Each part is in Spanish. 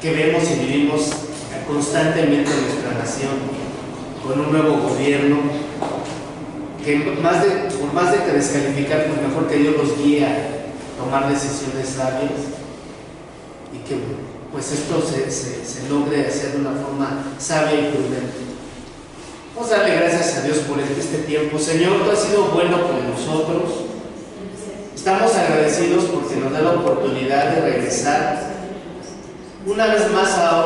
que vemos y vivimos constantemente en nuestra nación, con un nuevo gobierno, que por más de que descalificar, pues mejor que Dios los guíe a tomar decisiones sabias y que pues esto se logre hacer de una forma sabia y prudente. Vamos a darle gracias a Dios por este tiempo. Señor, tú has sido bueno con nosotros. Estamos agradecidos porque nos da la oportunidad de regresar una vez más a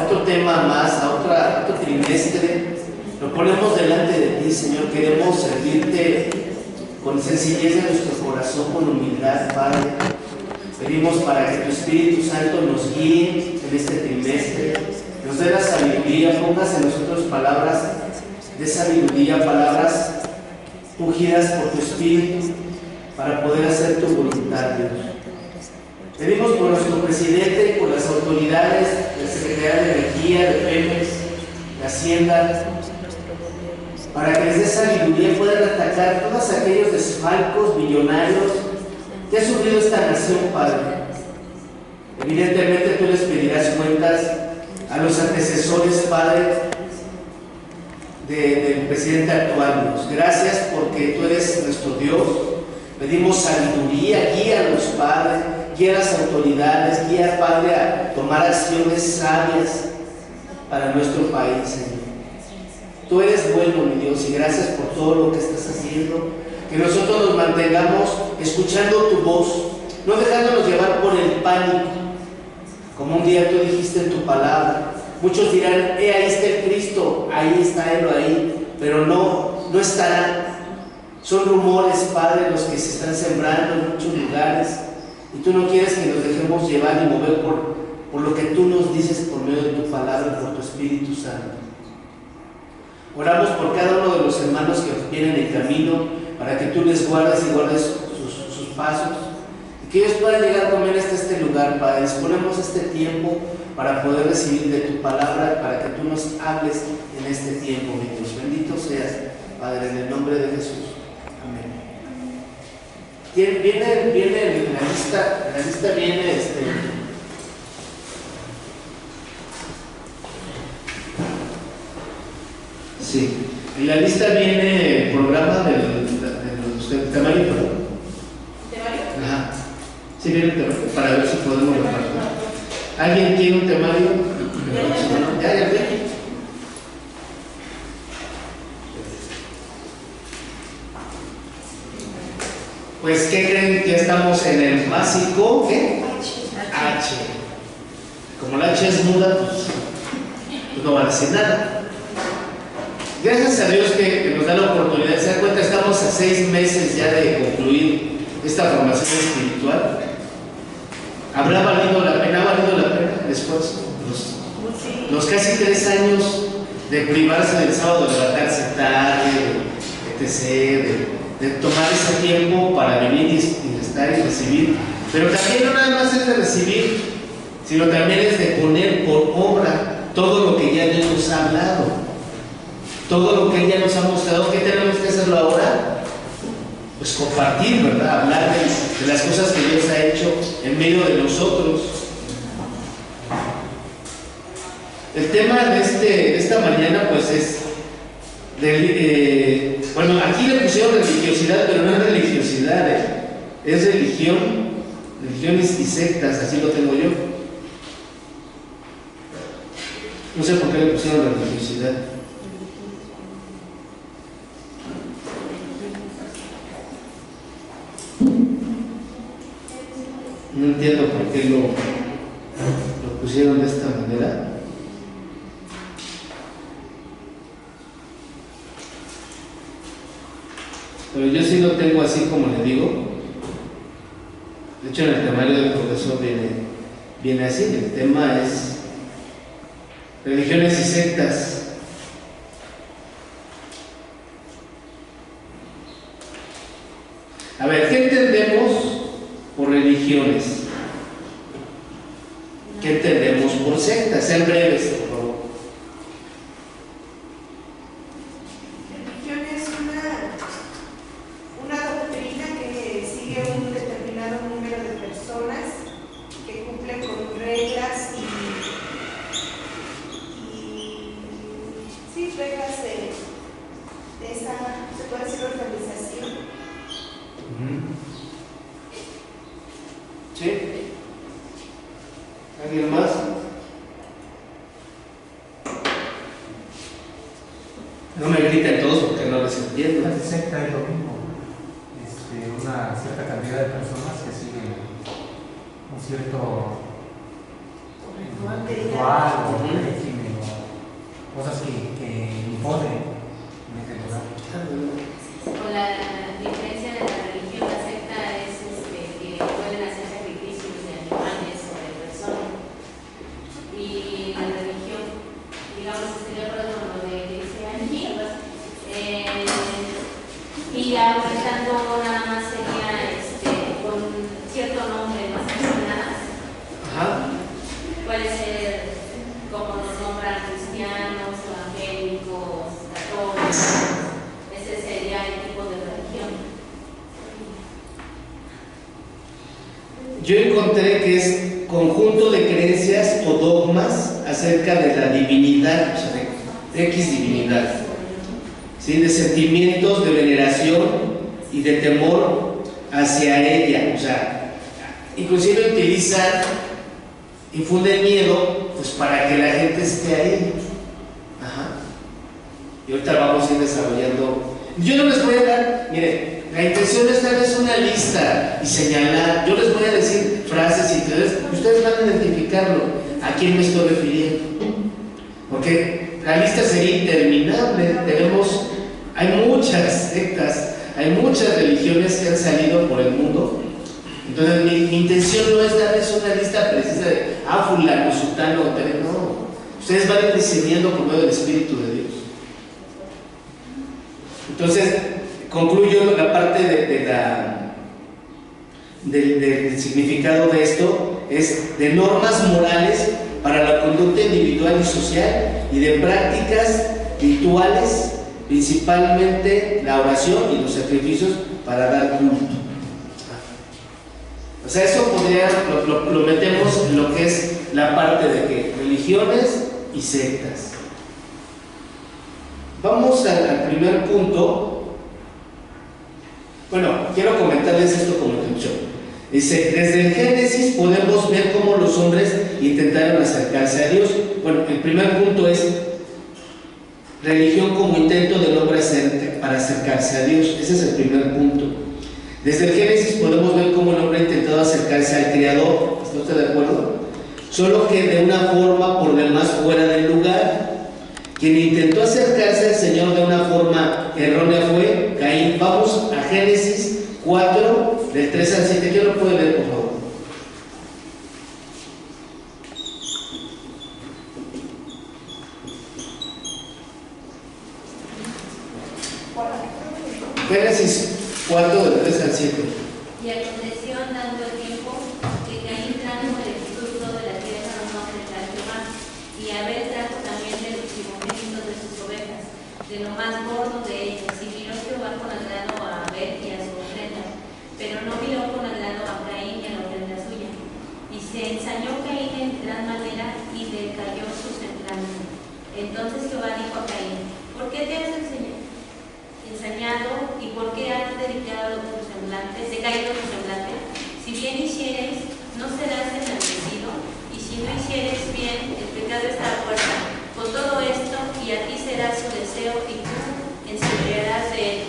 otro tema más, a otro trimestre. Lo ponemos delante de ti, Señor. Queremos servirte con sencillez de nuestro corazón, con humildad, Padre. Pedimos para que tu Espíritu Santo nos guíe en este trimestre, nos dé la sabiduría, pongas en nosotros palabras de sabiduría, palabras ungidas por tu Espíritu, para poder hacer tu voluntad, Dios. Pedimos por nuestro presidente, por las autoridades, la Secretaría de Energía, de Pemex, de Hacienda, para que les dé sabiduría y puedan atacar todos aquellos desfalcos millonarios que ha sufrido esta nación, Padre. Evidentemente tú les pedirás cuentas a los antecesores, Padre, del presidente actual, Dios. Gracias porque tú eres nuestro Dios. Pedimos sabiduría, guía a los padres, guía a las autoridades, guía, Padre, a tomar acciones sabias para nuestro país, Señor. Tú eres bueno, mi Dios, y gracias por todo lo que estás haciendo. Que nosotros nos mantengamos escuchando tu voz, no dejándonos llevar por el pánico, como un día tú dijiste en tu palabra. Muchos dirán, ahí está el Cristo, ahí está Él o ahí, pero no estará. Son rumores, Padre, los que se están sembrando en muchos lugares, y tú no quieres que nos dejemos llevar y mover por lo que tú nos dices por medio de tu palabra, por tu Espíritu Santo. Oramos por cada uno de los hermanos que vienen en camino, para que tú les guardes y guardes sus pasos, y que ellos puedan llegar también hasta este lugar, Padre. Disponemos este tiempo para poder recibir de tu palabra, para que tú nos hables en este tiempo, mi Dios. Bendito seas, Padre, en el nombre de Jesús. Amén. Viene en la lista viene sí, en la lista viene el programa del temario, ¿no? ¿Temario? Ajá. Sí, viene el temario, para ver si podemos repartir. ¿Alguien tiene un temario? Ya, ve. Pues, ¿qué creen? Que estamos en el básico, ¿qué? H. Como la H es muda, pues no va a decir nada. Gracias a Dios que nos da la oportunidad. ¿Se dan cuenta? Estamos a 6 meses ya de concluir esta formación espiritual. ¿Habrá valido la pena? ¿Ha valido la pena el esfuerzo? Los casi 3 años de privarse del sábado, de levantarse tarde, etc., de tomar ese tiempo para vivir y estar y recibir. Pero también no nada más es de recibir, sino también es de poner por obra todo lo que ya Dios nos ha hablado, todo lo que Él ya nos ha mostrado. ¿Qué tenemos que hacerlo ahora? Pues compartir, ¿verdad? Hablar de las cosas que Dios ha hecho en medio de nosotros. El tema de esta mañana, pues es bueno, aquí le pusieron religiosidad, pero no es religiosidad, es religiones y sectas, así lo tengo yo. No sé por qué le pusieron religiosidad. No entiendo por qué lo pusieron de esta manera. Pero yo sí lo tengo así como le digo. De hecho, en el temario del profesor viene así. El tema es religiones y sectas. A ver, ¿qué entendemos por religiones? ¿Qué entendemos por sectas? Sean breves, por favor. Religión es una doctrina que sigue un determinado número de personas que cumplen con reglas y ¿Alguien más? No me griten todos porque no les entiendo. La secta es lo mismo. Una cierta cantidad de personas que siguen un cierto ritual o régimen o cosas que imponen en ese lugar. Con la diferencia de la religión, la secta es que pueden hacer sacrificios de animales o de personas. Y la religión, digamos, estoy de acuerdo con lo de que dice Angie, y aumentando nada más sería con cierto nombre, más mencionadas. Ajá. Puede ser como nos nombran cristianos, evangélicos, católicos. Ese sería el tipo de religión. Yo encontré que es conjunto de creencias o dogmas acerca de la divinidad, o sea, de X divinidad, ¿sí? De sentimientos de veneración y de temor hacia ella, o sea, inclusive utilizan, infunden miedo, pues para que la gente esté ahí. Ajá. Y ahorita vamos a ir desarrollando. Yo no les voy a dar, miren, la intención es darles una lista y señalar. Yo les voy a decir frases y ustedes van a identificarlo a quién me estoy refiriendo, porque la lista sería interminable. Hay muchas sectas, hay muchas religiones que han salido por el mundo. Entonces mi intención no es darles una lista precisa de fulano, sultano, no. Ustedes van a ir diseñando por medio del Espíritu de Dios. Entonces concluyo la parte del significado de esto, es de normas morales para la conducta individual y social y de prácticas rituales, principalmente la oración y los sacrificios para dar culto. O sea, eso lo metemos en lo que es la parte de que religiones y sectas. Vamos al primer punto. Bueno, quiero comentarles esto como introducción. Dice, desde el Génesis podemos ver cómo los hombres intentaron acercarse a Dios. Bueno, el primer punto es religión como intento del hombre para acercarse a Dios. Ese es el primer punto. Desde el Génesis podemos ver cómo el hombre ha intentado acercarse al Creador. ¿Está usted de acuerdo? Solo que de una forma por demás fuera del lugar. Quien intentó acercarse al Señor de una forma errónea fue Caín. Vamos a Génesis 4, del 3 al 7. ¿Quién lo puede leer, por favor? Génesis 4, del 3 al 7. Y aconteció andando el tiempo que Caín trajo del fruto de la tierra un ofrenda a Jehová, y Abel trajo también de los primogénitos de sus ovejas, de lo más gordo de ellas, y miró Jehová con agrado a Abel y a su ofrenda, pero no miró con agrado a Caín y a la ofrenda suya. Y se ensañó Caín en gran manera y le cayó su semblante. Entonces Jehová dijo a Caín: ¿por qué te has ensañado y por qué has decaído tu semblante? Si bien hicieres, no serás enaltecido, y si no hicieres bien, el pecado está a puerta. Con todo esto, y a ti será su deseo, y tú enseñarás de él.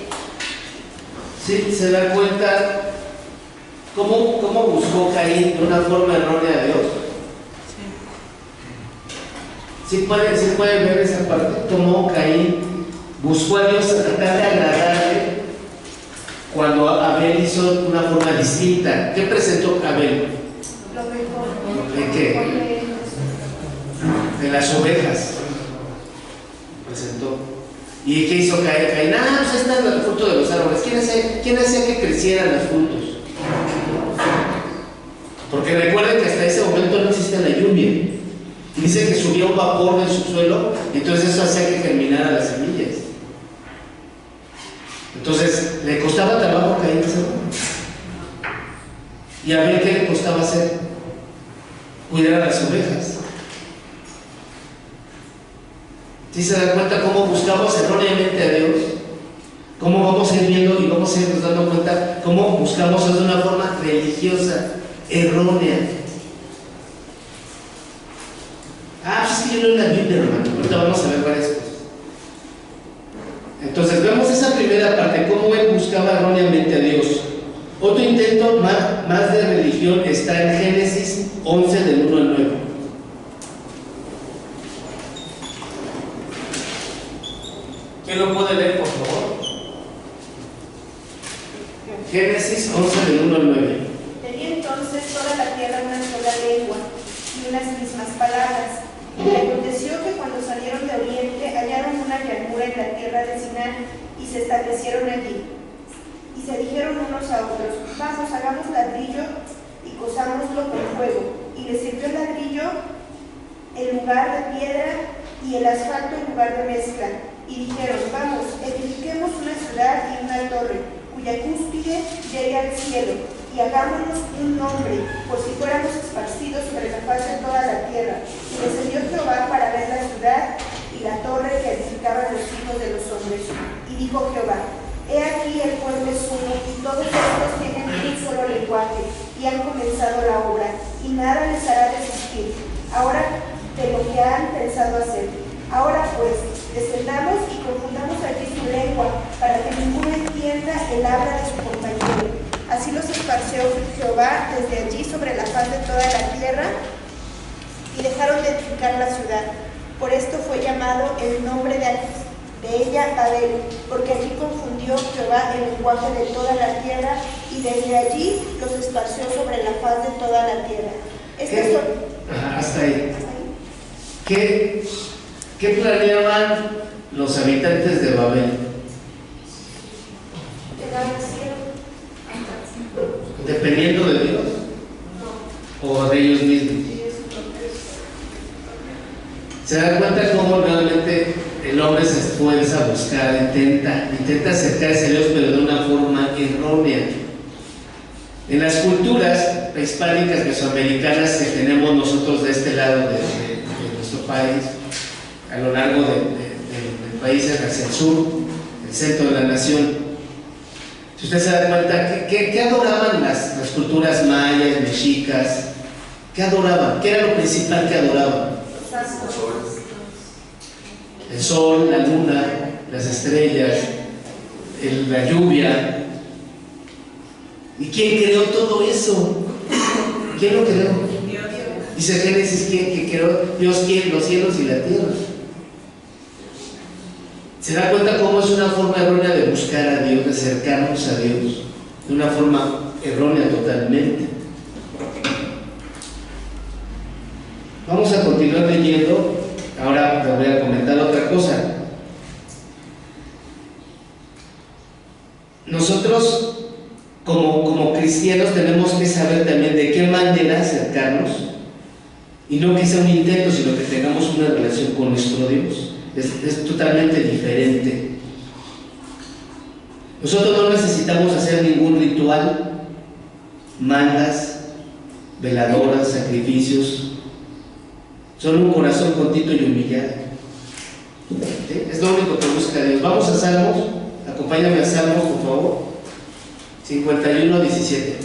Sí, se da cuenta cómo buscó Caín de una forma errónea a Dios. Sí pueden ver esa parte, cómo Caín buscó a Dios a tratar de agradarle cuando Abel hizo una forma distinta. ¿Qué presentó Abel? ¿De qué? De las ovejas. Presentó. ¿Y qué hizo Caín? Pues está el fruto de los árboles. ¿Quién hacía que crecieran los frutos? Porque recuerden que hasta ese momento no existía la lluvia. Dice que subía un vapor del subsuelo, y entonces eso hacía que germinaran las semillas. Entonces, ¿le costaba trabajo a Caín hacerlo? ¿Y a ver qué le costaba hacer? Cuidar a las ovejas. ¿Sí se da cuenta cómo buscamos erróneamente a Dios? ¿Cómo vamos a ir viendo y vamos a irnos dando cuenta cómo buscamos de una forma religiosa, errónea? sí lo en la Biblia, hermano. Ahorita vamos a ver varias cosas. Entonces vemos esa primera parte, cómo él buscaba erróneamente a Dios. Otro intento más de religión está en Génesis 11 del 1 al 9. ¿Quién lo puede leer, por favor? Génesis 11 del 1 al 9. Tenía entonces toda la tierra una sola lengua y unas mismas palabras. Y aconteció que cuando salieron de Oriente hallaron una llanura en la tierra de Siná y se establecieron allí. Y se dijeron unos a otros: vamos, hagamos ladrillo y cosámoslo con fuego. Y les sirvió el ladrillo en lugar de piedra y el asfalto en lugar de mezcla. Y dijeron: vamos, edifiquemos una ciudad y una torre, cuya cúspide llegue al cielo, y hagámonos un nombre, por si fuéramos esparcidos sobre la faz de toda la tierra. Y descendió Jehová para ver la ciudad y la torre que edificaban los hijos de los hombres. Y dijo Jehová: he aquí el pueblo es uno, y todos estos tienen un solo lenguaje, y han comenzado la obra, y nada les hará desistir ahora de lo que han pensado hacer. Ahora pues, descendamos y confundamos allí su lengua, para que ninguno entienda el habla de su compañero. Así los esparció Jehová desde allí sobre la faz de toda la tierra, y dejaron de edificar la ciudad. Por esto fue llamado el nombre de ella Babel, porque allí confundió Jehová el lenguaje de toda la tierra, y desde allí los esparció sobre la faz de toda la tierra. Hasta ahí. ¿Qué planeaban los habitantes de Babel? Llegar al cielo. ¿Dependiendo de Dios? ¿O de ellos mismos? ¿Se dan cuenta cómo realmente el hombre se esfuerza a buscar, intenta acercarse a Dios, pero de una forma errónea? En las culturas prehispánicas mesoamericanas que tenemos nosotros de este lado de nuestro país, a lo largo del país hacia el sur, el centro de la nación, si usted se da cuenta, ¿qué adoraban las culturas mayas, mexicas? ¿Qué adoraban? ¿Qué era lo principal que adoraban? El sol, la luna, las estrellas, la lluvia. ¿Y quién creó todo eso? ¿Quién lo creó? Dice Génesis, ¿quién creó? Dios, ¿quién? Los cielos y la tierra. ¿Se da cuenta cómo es una forma errónea de buscar a Dios, de acercarnos a Dios? De una forma errónea totalmente. Vamos a continuar leyendo. Ahora les voy a comentar otra cosa. Nosotros, como cristianos, tenemos que saber también de qué manera acercarnos, y no que sea un intento, sino que tengamos una relación con nuestro Dios. Es totalmente diferente. Nosotros no necesitamos hacer ningún ritual, mandas, veladoras, sacrificios. Solo un corazón contrito y humillado. ¿Sí? Es lo único que busca Dios. Vamos a Salmos. Acompáñame a Salmos, por favor. 51:17.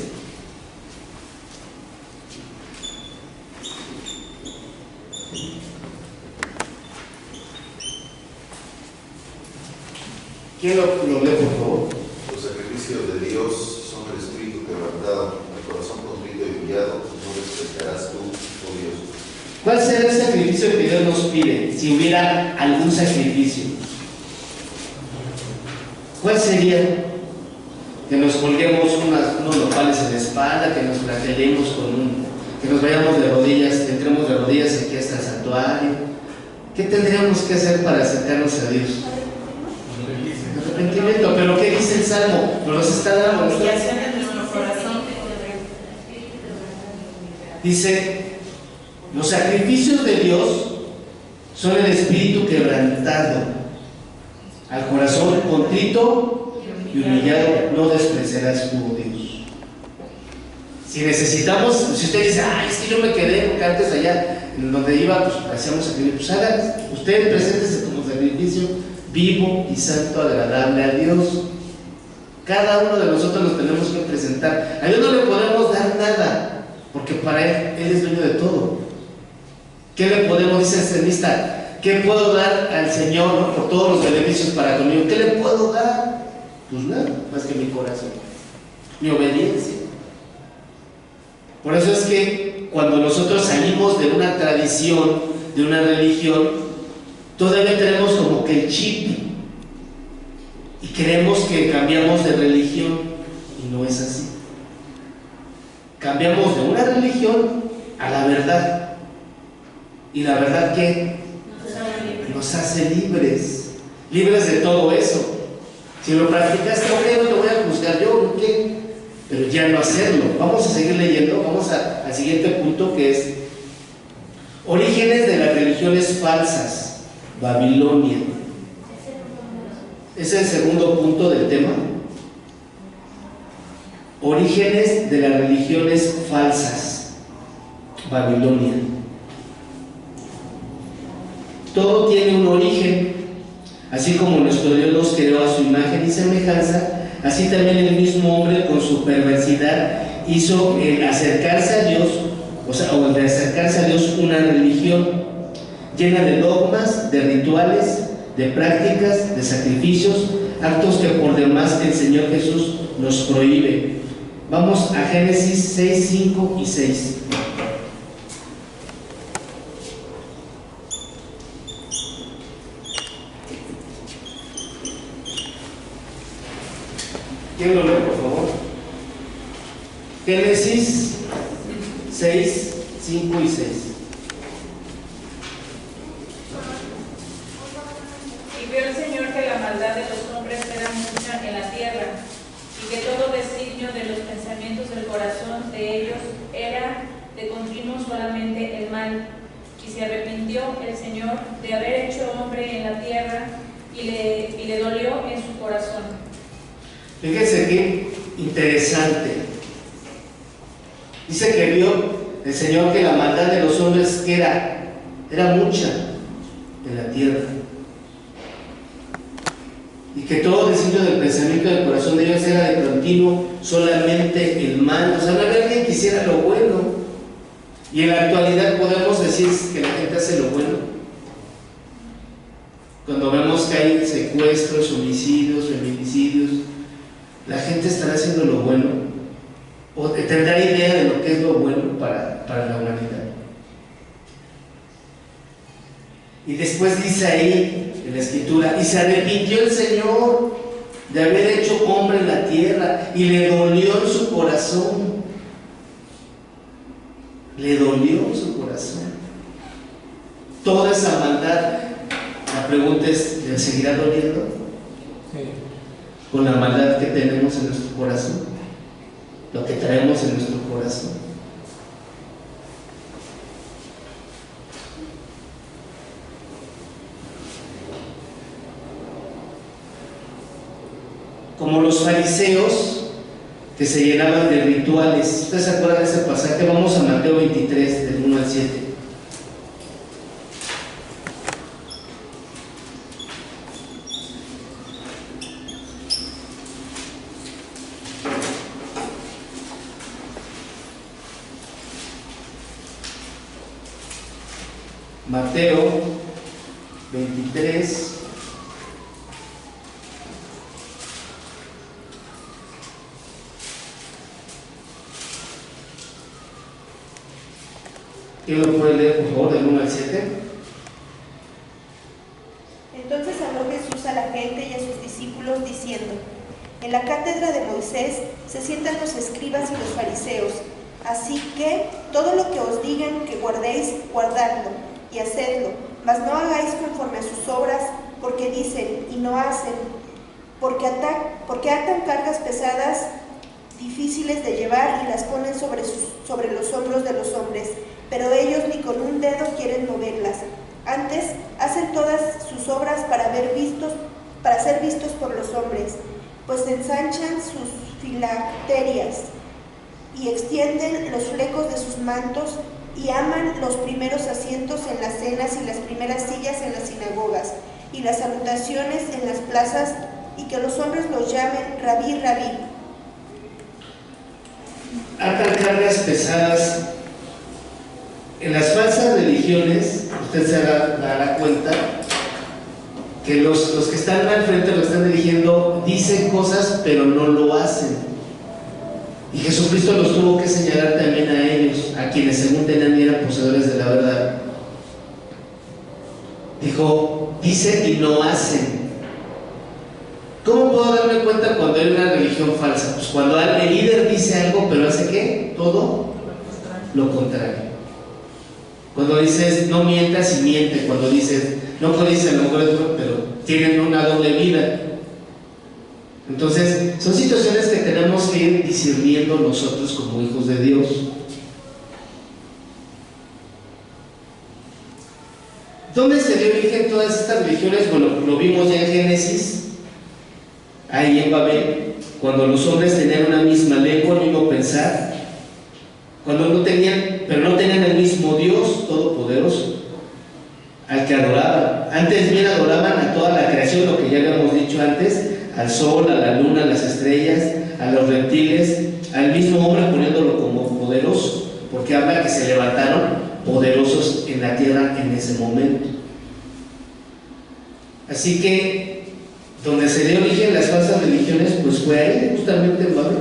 ¿Quién lo lee, por favor? Los sacrificios de Dios son el espíritu quebrantado, el corazón contrito y humillado, no despreciarás tú, oh Dios. ¿Cuál será el sacrificio que Dios nos pide? Si hubiera algún sacrificio, ¿cuál sería? Que nos colguemos unos nopales en la espalda, que nos flagelemos que nos vayamos de rodillas, que entremos de rodillas aquí hasta el santuario. ¿Qué tendríamos que hacer para acercarnos a Dios? Arrepentimiento. Pero ¿qué dice el Salmo? Nos los está dando. Humillación en nuestro corazón. Dice: los sacrificios de Dios son el espíritu quebrantado, al corazón contrito y humillado no despreciarás tú, Dios. Si necesitamos, si usted dice: es que yo me quedé, porque antes allá en donde iba, pues hacíamos sacrificio, pues haga, usted preséntese como sacrificio vivo y santo, agradable a Dios. Cada uno de nosotros nos tenemos que presentar. A Dios no le podemos dar nada, porque para Él es dueño de todo. ¿Qué le podemos, dice el salmista, qué puedo dar al Señor, ¿no? Por todos los beneficios para conmigo? ¿Qué le puedo dar? Pues nada, más que mi corazón, mi obediencia. Por eso es que cuando nosotros salimos de una tradición, de una religión, todavía tenemos como que el chip y creemos que cambiamos de religión, y no es así. Cambiamos de una religión a la verdad, y la verdad que nos hace libres, libres de todo eso. Si lo practicaste, ok, no te voy a juzgar yo, ¿qué? Pero ya no hacerlo. Vamos a seguir leyendo, vamos al siguiente punto, que es orígenes de las religiones falsas, Babilonia. Es el segundo punto del tema. Orígenes de las religiones falsas, Babilonia. Todo tiene un origen, así como nuestro Dios nos creó a su imagen y semejanza. Así también el mismo hombre, con su perversidad, hizo el acercarse a Dios, o el de acercarse a Dios, una religión llena de dogmas, de rituales, de prácticas, de sacrificios, actos que por demás el Señor Jesús nos prohíbe. Vamos a Génesis 6, 5 y 6. ¿Quién lo lee, por favor? Génesis 6, 5 y 6. Y vio el Señor que la maldad de los hombres era mucha en la tierra, y que todo designio de los pensamientos del corazón de ellos era de continuo solamente el mal. Y se arrepintió el Señor de haber hecho hombre en la tierra, y le dolió en su corazón. Fíjense qué interesante. Dice que vio el Señor que la maldad de los hombres que era mucha en la tierra, y que todo designio del pensamiento del corazón de ellos era de continuo solamente el mal. O sea, no había alguien que hiciera lo bueno. Y en la actualidad podemos decir que la gente hace lo bueno. Cuando vemos que hay secuestros, homicidios, feminicidios, ¿la gente estará haciendo lo bueno? ¿O tendrá idea de lo que es lo bueno para la humanidad? Y después dice ahí en la Escritura, y se arrepintió el Señor de haber hecho hombre en la tierra, y le dolió en su corazón. Le dolió en su corazón. Toda esa maldad, la pregunta es, ¿le seguirá doliendo? Sí. Con la maldad que tenemos en nuestro corazón, lo que traemos en nuestro corazón. Como los fariseos que se llenaban de rituales. ¿Ustedes se acuerdan de ese pasaje? Vamos a Mateo 23, del 1 al 7. Mateo 23, ¿quién lo puede leer, por favor, del 1 al 7? Entonces habló Jesús a la gente y a sus discípulos diciendo: en la cátedra de Moisés se sientan los escribas y los fariseos, así que todo lo que os digan que guardéis, guardadlo y hacedlo, mas no hagáis conforme a sus obras, porque dicen y no hacen, porque atan cargas pesadas, difíciles de llevar, y las ponen sobre los hombros de los hombres, pero ellos ni con un dedo quieren moverlas. Antes hacen todas sus obras para ser vistos por los hombres, pues ensanchan sus filacterias y extienden los flecos de sus mantos, y aman los primeros asientos en las cenas y las primeras sillas en las sinagogas y las salutaciones en las plazas, y que los hombres los llamen rabí, rabí. Atan cargas pesadas. En las falsas religiones, usted se dará cuenta que los que están al frente, lo están dirigiendo, dicen cosas pero no lo hacen. Y Jesucristo los tuvo que señalar también a ellos, a quienes según tenían y eran poseedores de la verdad. Dijo, dice y no hacen. ¿Cómo puedo darme cuenta cuando hay una religión falsa? Pues cuando el líder dice algo, pero hace ¿qué? Todo lo contrario. Cuando dices no mientas y miente, cuando dices no codices a lo mejor, pero tienen una doble vida. Entonces, son situaciones que tenemos que ir discerniendo nosotros como hijos de Dios. ¿Dónde se dio origen todas estas religiones? Bueno, lo vimos ya en Génesis, ahí en Babel, cuando los hombres tenían una misma lengua, un mismo pensar, cuando no tenían el mismo Dios todopoderoso al que adoraban. Antes bien adoraban a toda la creación, lo que ya habíamos dicho antes, al sol, a la luna, a las estrellas, a los reptiles, al mismo hombre poniéndolo como poderoso, porque habla que se levantaron poderosos en la tierra en ese momento. Así que donde se dio origen las falsas religiones, pues fue ahí, justamente en Babel,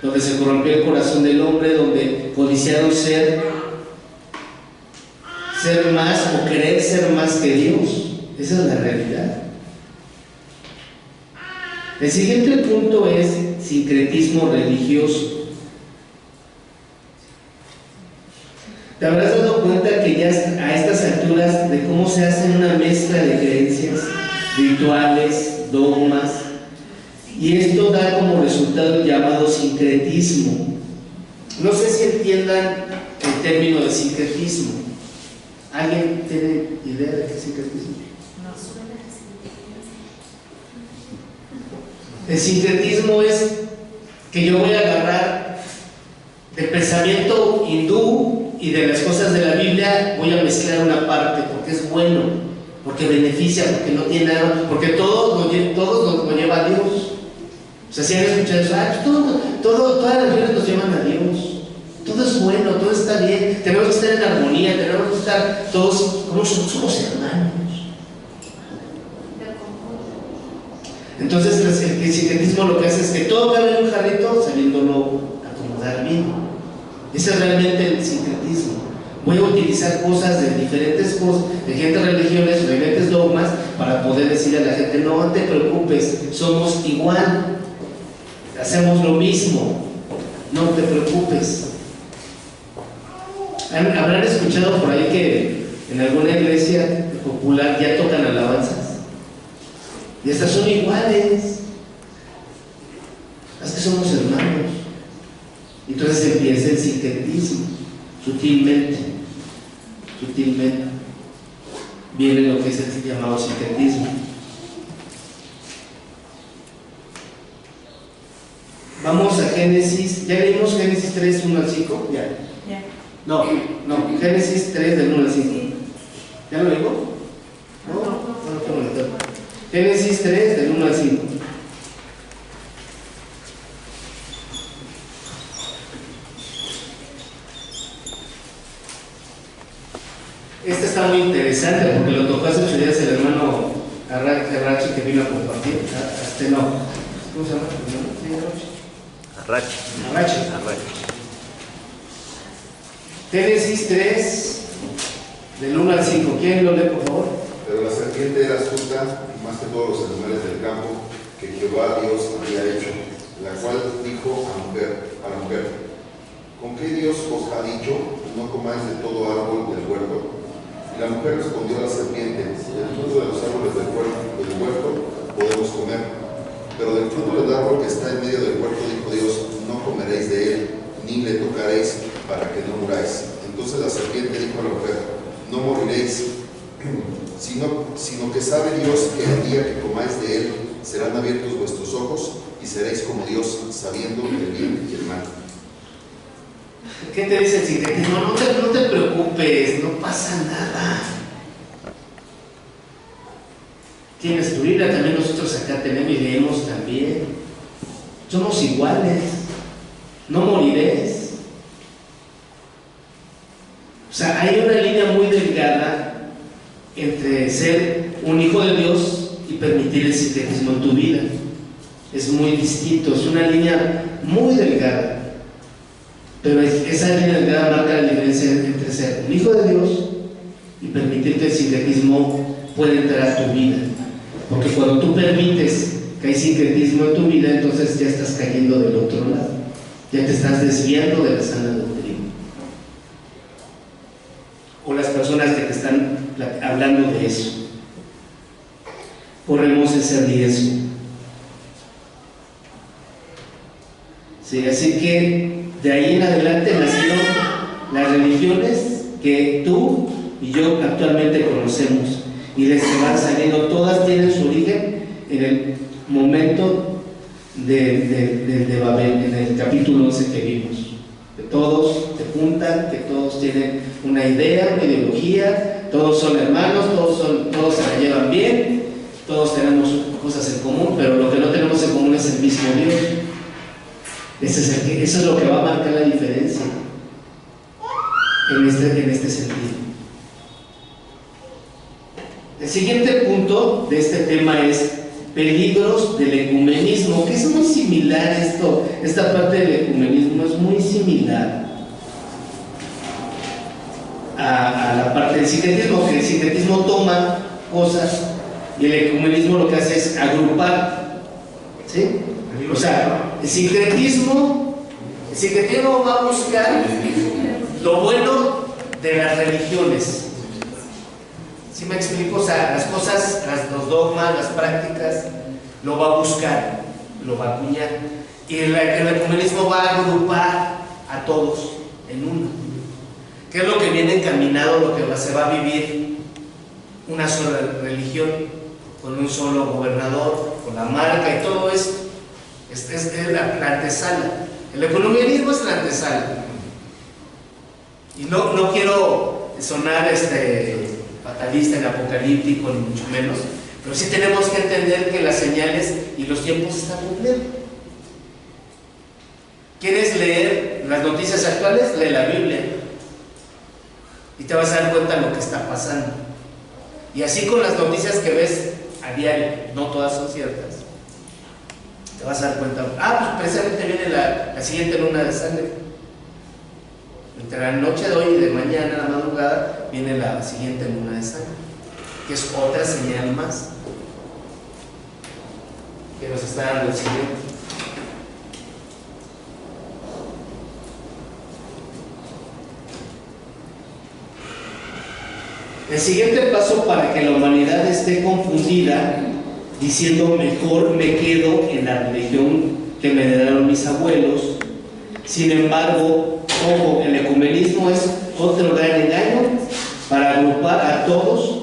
donde se corrompió el corazón del hombre, donde codiciaron ser más o querer ser más que Dios. Esa es la realidad. El siguiente punto es sincretismo religioso. ¿Te habrás dado cuenta que ya a estas alturas de cómo se hace una mezcla de creencias, rituales, dogmas? Y esto da como resultado el llamado sincretismo. No sé si entiendan el término de sincretismo. ¿Alguien tiene idea de qué es sincretismo? El sincretismo es que yo voy a agarrar del pensamiento hindú y de las cosas de la Biblia, voy a mezclar una parte porque es bueno, porque beneficia, porque no tiene nada, porque todos lo lleva a Dios. O sea, si han escuchado eso, todas las religiones nos llevan a Dios. Todo es bueno, todo está bien, tenemos que estar en armonía, tenemos que estar todos, como somos hermanos. Entonces el sincretismo lo que hace es que todo cabe en un jarrito sabiéndolo acomodar bien. Ese es realmente el sincretismo. Voy a utilizar cosas de diferentes cosas, de diferentes religiones, de diferentes dogmas, para poder decirle a la gente, no te preocupes, somos igual, hacemos lo mismo, no te preocupes. ¿Habrán escuchado por ahí que en alguna iglesia popular ya tocan alabanzas? Y estas son iguales. Es que somos hermanos. Entonces empieza el sincretismo, sutilmente viene lo que es el llamado sincretismo. Vamos a Génesis, ya leímos Génesis 3, 1 al 5, ya. No, Génesis 3 del 1 al 5. ¿Ya lo digo? No. Génesis 3 del 1 al 5. Este está muy interesante porque lo tocó hace 8 días el hermano Arrachi que vino a compartir. ¿Cómo se llama? Arrachi. Génesis 3 del 1 al 5. ¿Quién lo lee, por favor? Pero la serpiente era astuta más que todos los animales del campo que Jehová Dios había hecho, la cual dijo a la mujer, ¿con qué Dios os ha dicho, no comáis de todo árbol del huerto? Y la mujer respondió a la serpiente, del fruto de los árboles del huerto podemos comer, pero del fruto del árbol que está en medio del huerto, dijo Dios, no comeréis de él, ni le tocaréis, para que no muráis. Entonces la serpiente dijo a la mujer, no moriréis, sino que sabe Dios que el día que comáis de él serán abiertos vuestros ojos y seréis como Dios, sabiendo el bien y el mal. ¿Qué te dice el sincretismo? No te preocupes, no pasa nada. Tienes tu Biblia, también nosotros acá tenemos y leemos también. Somos iguales, no moriréis. sea, hay una línea muy delgada entre ser un hijo de Dios y permitir el sincretismo en tu vida. Es muy distinto, es una línea muy delgada. Pero esa línea delgada marca la diferencia entre ser un hijo de Dios y permitir que el sincretismo pueda entrar a tu vida. Porque cuando tú permites que hay sincretismo en tu vida, entonces ya estás cayendo del otro lado, ya te estás desviando de la sana doctrina. O las personas que te están hablando de eso, corremos ese riesgo. Sí, así que de ahí en adelante nacieron las religiones que tú y yo actualmente conocemos, y las que van saliendo, todas tienen su origen en el momento de Babel, en el capítulo 11 que vimos. Que todos se juntan, que todos tienen una idea, una ideología, todos son hermanos, todos se la llevan bien, todos tenemos cosas en común, pero lo que no tenemos en común es el mismo Dios. Eso es lo que va a marcar la diferencia en este sentido. El siguiente punto de este tema es peligros del ecumenismo, que es muy similar esta parte del ecumenismo es muy similar a la parte del sincretismo, que el sincretismo toma cosas y el ecumenismo lo que hace es agrupar, ¿sí? O sea, el sincretismo va a buscar lo bueno de las religiones. ¿Sí me explico? O sea, las cosas, los dogmas, las prácticas, lo va a buscar, lo va a acuñar. Y el ecumenismo va a agrupar a todos en uno. ¿Qué es lo que viene encaminado? Lo que se va a vivir una sola religión, con un solo gobernador, con la marca y todo eso. Es la antesala. El ecumenismo es la antesala. Y no quiero sonar fatalista, ni apocalíptico, ni mucho menos, pero sí tenemos que entender que las señales y los tiempos están cumpliendo. ¿Quieres leer las noticias actuales? Lee la Biblia y te vas a dar cuenta de lo que está pasando. Y así con las noticias que ves a diario, no todas son ciertas, te vas a dar cuenta, pues precisamente viene la siguiente luna de sangre. Entre la noche de hoy y de mañana, la madrugada, viene la siguiente luna de sangre, que es otra señal más que nos está dando el Señor. El siguiente paso para que la humanidad esté confundida, diciendo mejor me quedo en la religión que me heredaron mis abuelos. Sin embargo, ojo, el ecumenismo es otro gran engaño para agrupar a todos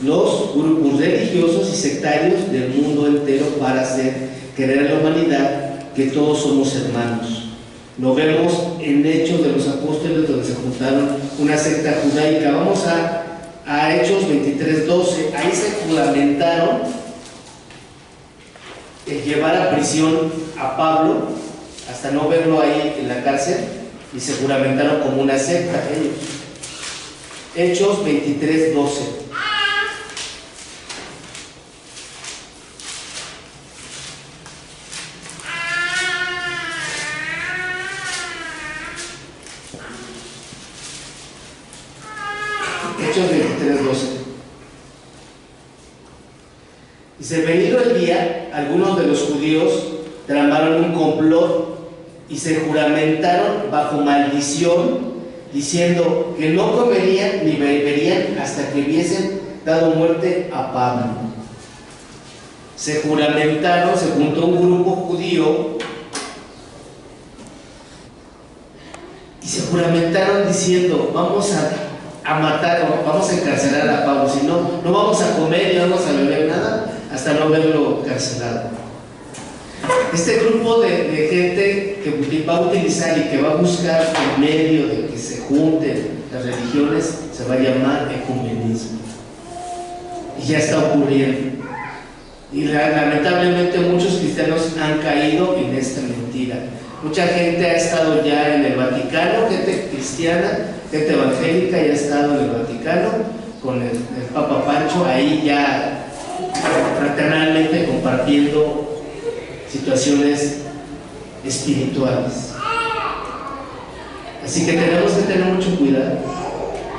los grupos religiosos y sectarios del mundo entero para hacer creer a la humanidad que todos somos hermanos. Lo vemos en Hechos de los Apóstoles, donde se juntaron una secta judaica. Vamos a Hechos 23:12. Ahí se juramentaron el llevar a prisión a Pablo hasta no verlo ahí en la cárcel, y se juramentaron como una secta ellos. Hechos 23:12. Hechos 23:12. Dice: venido el día, algunos de los judíos tramaron un complot y se juramentaron bajo maldición, diciendo que no comerían ni beberían hasta que hubiesen dado muerte a Pablo. Se juramentaron, se juntó un grupo judío y se juramentaron diciendo: vamos a matar, vamos a encarcelar a Pablo, si no, no vamos a comer y no vamos a beber nada hasta no verlo encarcelado. Este grupo de gente que va a utilizar y que va a buscar el medio de que se junten las religiones se va a llamar ecumenismo. Y ya está ocurriendo. Y lamentablemente muchos cristianos han caído en esta mentira. Mucha gente ha estado ya en el Vaticano, gente cristiana, gente evangélica, ya ha estado en el Vaticano con el Papa Pancho, ahí ya fraternalmente compartiendo situaciones espirituales. Así que tenemos que tener mucho cuidado.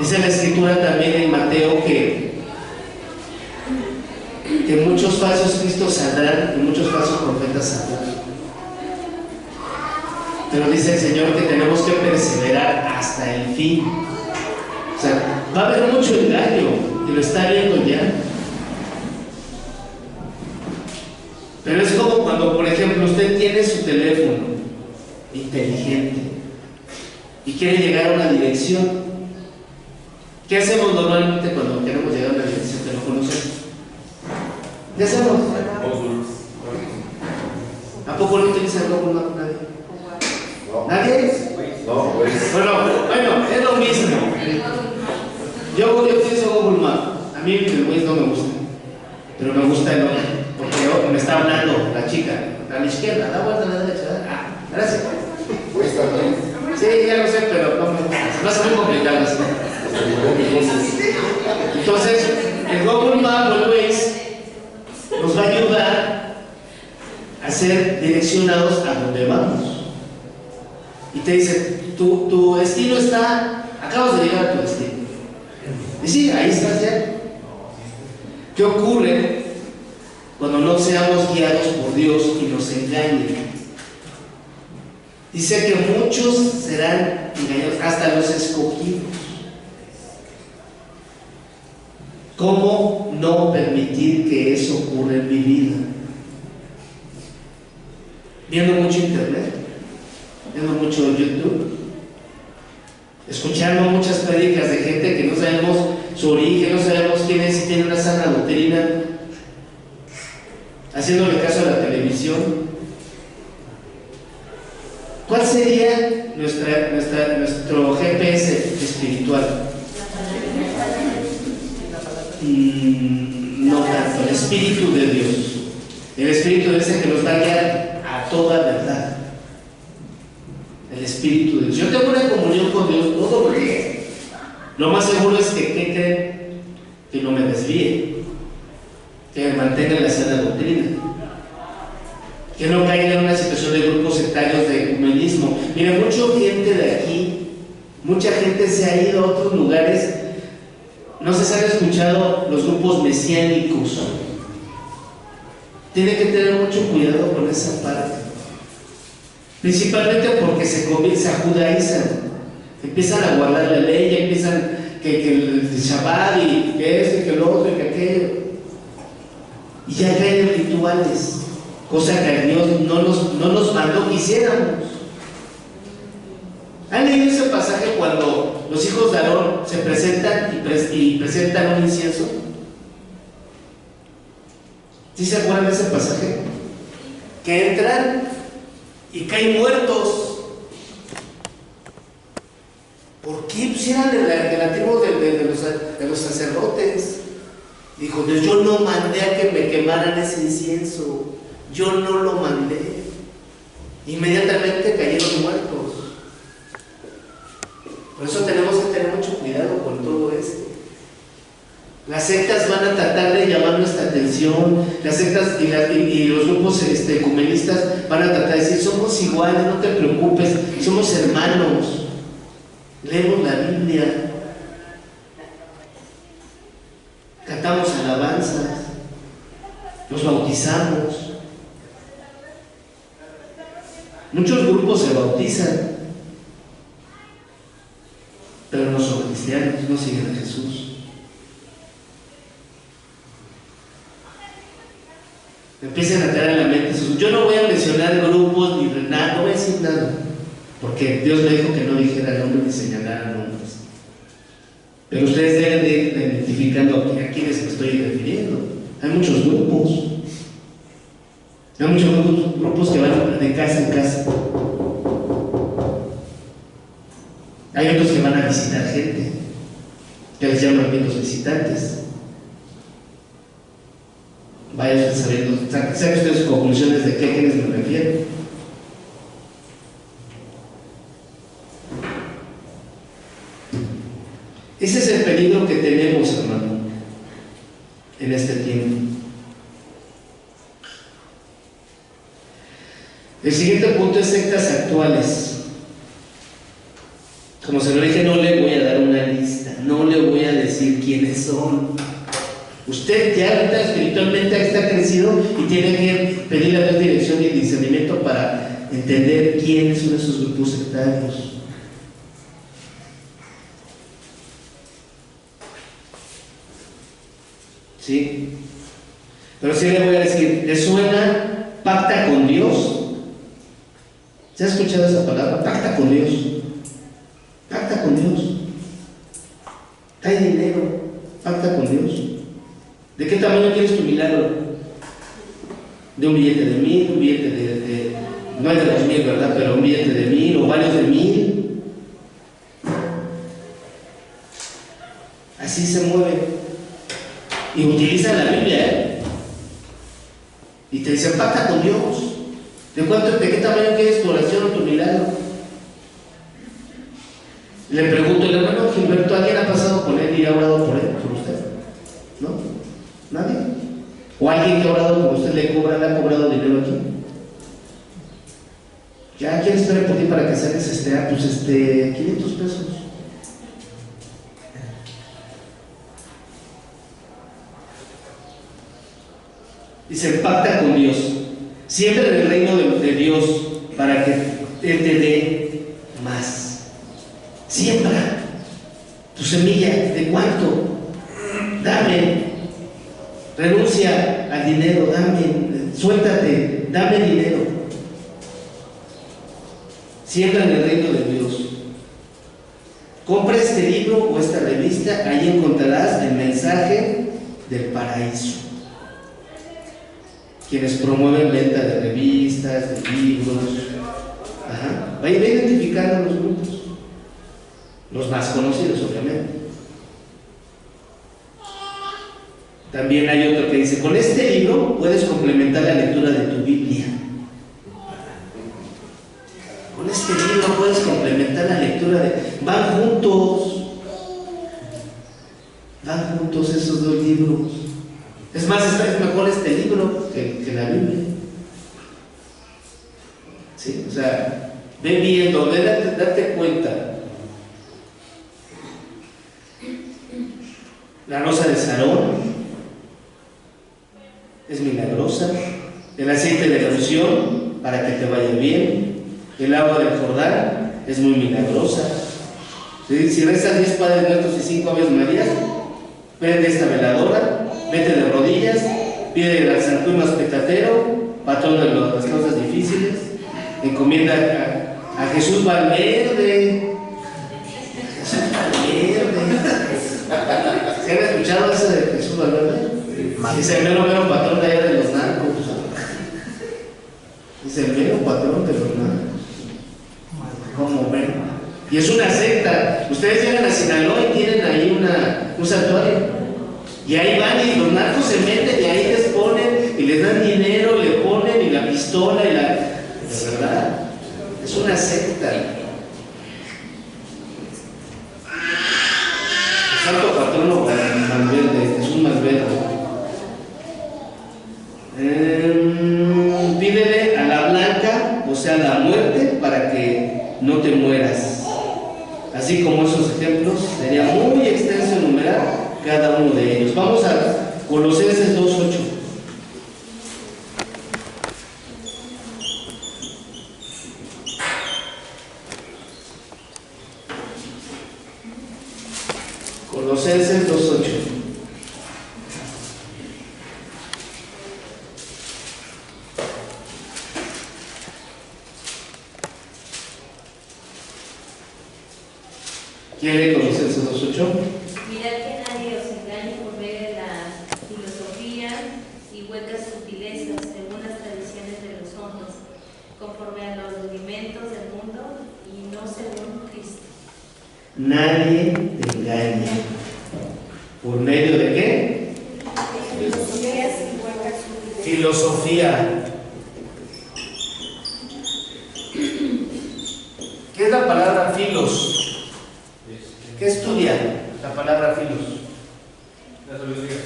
Dice la Escritura también en Mateo que muchos falsos cristos saldrán y muchos falsos profetas saldrán. Pero dice el Señor que tenemos que perseverar hasta el fin. O sea, va a haber mucho engaño y lo está viendo ya. Pero es como cuando, por ejemplo, usted tiene su teléfono inteligente y quiere llegar a una dirección. ¿Qué hacemos normalmente cuando queremos llegar a una dirección que no conocemos? ¿Qué hacemos? ¿A poco no utiliza el Google Maps nadie? No. ¿Nadie? No, pues. Bueno, es lo mismo. Yo utilizo Google Maps. A mí el Waze no me gusta, pero me gusta el otro, porque me está hablando la chica. A la izquierda, da vuelta a la derecha. Ah, gracias. Pues también. Sí, ya lo sé, pero no me gusta. Se me hace muy complicado así. Entonces, el Google Maps o el Waze nos va a ayudar a ser direccionados a donde vamos. Y te dice, tu destino está, acabas de llegar a tu destino. Y sí, ahí estás ya. ¿Qué ocurre cuando no seamos guiados por Dios y nos engañen? Dice que muchos serán engañados, hasta los escogidos. ¿Cómo no permitir que eso ocurra en mi vida? Viendo mucho internet, viendo mucho YouTube, escuchando muchas prédicas de gente que no sabemos su origen, no sabemos quién es, si tiene una sana doctrina, haciéndole caso a la televisión. ¿Cuál sería nuestro GPS espiritual? No tanto, el Espíritu de Dios. El Espíritu de Dios es el que nos va a guiar a toda verdad. El Espíritu de Dios. Yo tengo una comunión con Dios todo el día. Lo más seguro es que no me desvíe, que me mantenga en la sana doctrina, que no caiga en una situación de grupos sectarios de ecumenismo. Mira, mucha gente de aquí, mucha gente se ha ido a otros lugares. No sé si han escuchado los grupos mesiánicos. Tiene que tener mucho cuidado con esa parte, principalmente porque se judaizan, empiezan a guardar la ley, empiezan que el Shabbat y que esto y que lo otro y que aquello, y ya caen en rituales, cosa que Dios no nos mandó que hiciéramos. ¿Han leído ese pasaje cuando los hijos de Aarón se presentan y presentan un incienso? ¿Sí se acuerdan de ese pasaje? Que entran y caen muertos. ¿Por qué? Pues eran de la tribu de los sacerdotes. Dijo Dios, yo no mandé a que me quemaran ese incienso. Yo no lo mandé. Inmediatamente cayeron muertos. Por eso tenemos que tener mucho cuidado con todo esto. Las sectas van a tratar de llamar nuestra atención. Las sectas y los grupos ecumenistas van a tratar de decir, somos iguales, no te preocupes, somos hermanos. Leemos la Biblia, cantamos alabanzas, nos bautizamos. Muchos grupos se bautizan, pero no son cristianos, no siguen a Jesús. Empiezan a traer a la mente sus... Yo no voy a mencionar grupos ni nada, no voy a decir nada, porque Dios me dijo que no dijera nombres ni señalara nombres. Pero ustedes deben de ir identificando a quiénes me estoy refiriendo. Hay muchos grupos. Hay muchos grupos que van de casa en casa. Hay otros que van a visitar gente, que les llaman bien los visitantes. Vayan sabiendo, saquen ustedes sus conclusiones de quiénes me refiero. lo que tenemos, hermano, en este tiempo. El siguiente punto es sectas actuales. Como se lo dije, no le voy a dar una lista, no le voy a decir quiénes son. Usted ya ahorita espiritualmente está crecido y tiene que pedirle a Dios dirección y discernimiento para entender quiénes son esos grupos sectarios. ¿Sí? Pero sí le voy a decir, ¿le suena pacta con Dios? ¿Se ha escuchado esa palabra? Pacta con Dios. Pacta con Dios. Hay dinero. Pacta con Dios. ¿De qué tamaño quieres tu milagro? De un billete de 1000, un billete de no es de 2000, ¿verdad? Pero un billete de 1000 o varios de 1000. Así se mueve. Y utilizan la Biblia, ¿eh? Y te dicen, pacta con Dios. ¿De qué tamaño quieres tu oración o tu milagro? Le pregunto, el hermano Gilberto, ¿alguien ha pasado con él y ha orado por él, por usted? ¿No? ¿Nadie? ¿O alguien que ha orado por usted le ha cobrado dinero aquí? ¿Ya quién espera por ti para que saques 500 pesos? Y se pacta con Dios. Siempre en el reino de Dios para que Él te dé más. Siembra tu semilla. ¿De cuánto? Dame. Renuncia al dinero. Dame. Suéltate. Dame dinero. Siembra en el reino de Dios. Compra este libro o esta revista. Ahí encontrarás el mensaje del paraíso. Quienes promueven venta de revistas, de libros. Ajá. Va a ir identificando los grupos. Los más conocidos, obviamente. También hay otro que dice, con este libro puedes complementar la lectura de tu Biblia. Con este libro puedes complementar la lectura de... Van juntos esos dos libros. Es más, es mejor este libro que la Biblia. ¿Sí? O sea, ve viendo, date cuenta. La rosa de Sarón es milagrosa. El aceite de la unción para que te vaya bien. El agua del Jordán es muy milagrosa. ¿Sí? Si rezas 10 Padres Nuestros y 5 Aves Marías, prende esta veladora. Vete de rodillas, pide al San Tumas Petatero, patrón de las cosas difíciles, encomienda a Jesús Valverde. Jesús Valverde. ¿Se han escuchado eso de Jesús Valverde? Dice el mero patrón de allá de los narcos. Dice el mero patrón de los narcos. ¿Cómo ven? Y es una secta. Ustedes llegan a Sinaloa y tienen ahí un santuario. Y ahí van y los narcos se meten y ahí les ponen y les dan dinero, le ponen y la pistola y la... ¿De verdad? Es una secta. El santo patrono Malverde, Jesús Malverde. Pídele a la blanca, o sea, la muerte, para que no te mueras. Así como esos ejemplos, sería muy extenso enumerar cada uno de ellos. Vamos a Colosenses 2:8. Colosenses 2:8. ¿Quién lee Colosenses 2:8? Mirad que nadie os engañe por medio de la filosofía y huecas sutilezas según las tradiciones de los hombres, conforme a los rudimentos del mundo y no según Cristo. Nadie te engañe. ¿Por medio de qué? Filosofías y huecas sutilezas. Filosofía. ¿Qué es la palabra filos? ¿Qué estudia la palabra filos? La sabiduría.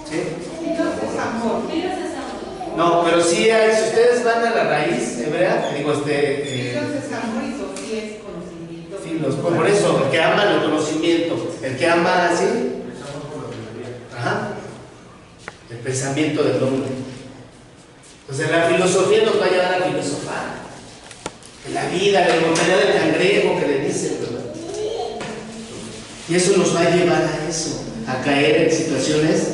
¿Sí? Dios es amor. Dios es amor. No, pero sí hay, si ustedes van a la raíz hebrea, digo, Dios es amor y Sofía es conocimiento. sí, por eso, el que ama el conocimiento, el que ama así, Empezamos por la sabiduría. ajá, el pensamiento del hombre. Entonces la filosofía nos va a llevar a filosofar. La vida, la inmortalidad del cangrejo que le dicen, ¿verdad? Y eso nos va a llevar a eso, a caer en situaciones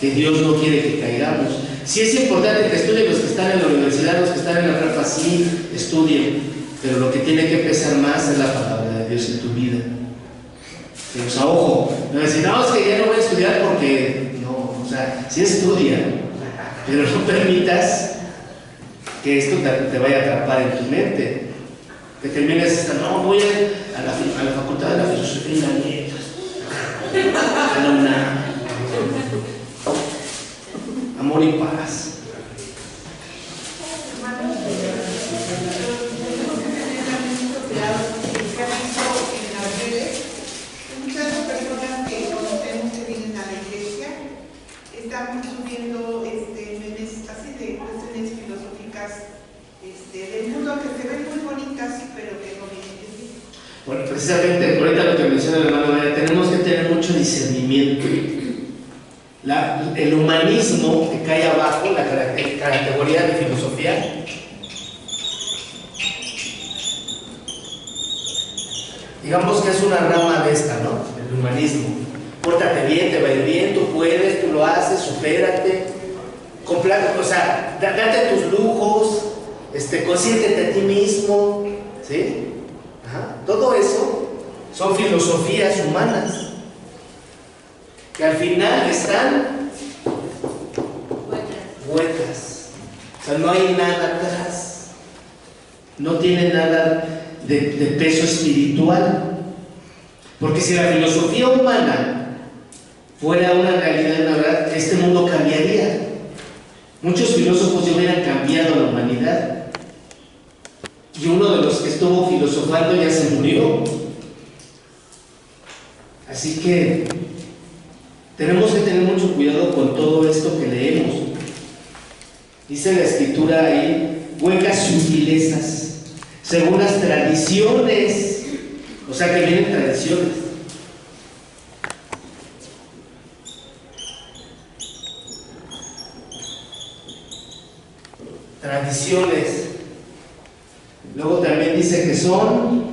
que Dios no quiere que caigamos. Sí es importante que estudien los que están en la universidad, los que están en la prepa, sí, estudien, pero lo que tiene que pesar más es la palabra de Dios en tu vida. O sea, ojo, no decir, no, es que ya no voy a estudiar porque, no, o sea, sí estudia, pero no permitas que esto te vaya a atrapar en tu mente. Que termines esta, no, voy a la facultad de la filosofía y las letras, a la UNAM. Amor y paz. Hermanos, tenemos que tener también mucho cuidado porque se ha visto en las redes muchas personas que conocemos que vienen a la iglesia están subiendo memes así de cuestiones filosóficas del mundo que se ven muy bonitas pero que no vienen de Dios. Bueno, precisamente, ahorita lo que menciona el hermano María, tenemos que tener mucho discernimiento. El humanismo que cae abajo, la categoría de filosofía, digamos que es una rama de esta, ¿no? El humanismo. Pórtate bien, te va a ir bien, tú puedes, tú lo haces, supérate, o sea, date tus lujos, consiéntete a ti mismo, ¿sí? Ajá. Todo eso son filosofías humanas que al final están huecas. O sea, no hay nada atrás, no tiene nada de peso espiritual. Porque si la filosofía humana fuera una realidad, una verdad, este mundo cambiaría. Muchos filósofos ya hubieran cambiado la humanidad. Y uno de los que estuvo filosofando ya se murió. Así que tenemos que tener mucho cuidado con todo esto que leemos. Dice la escritura ahí, huecas sutilezas, según las tradiciones. O sea que vienen tradiciones. Tradiciones. Luego también dice que son,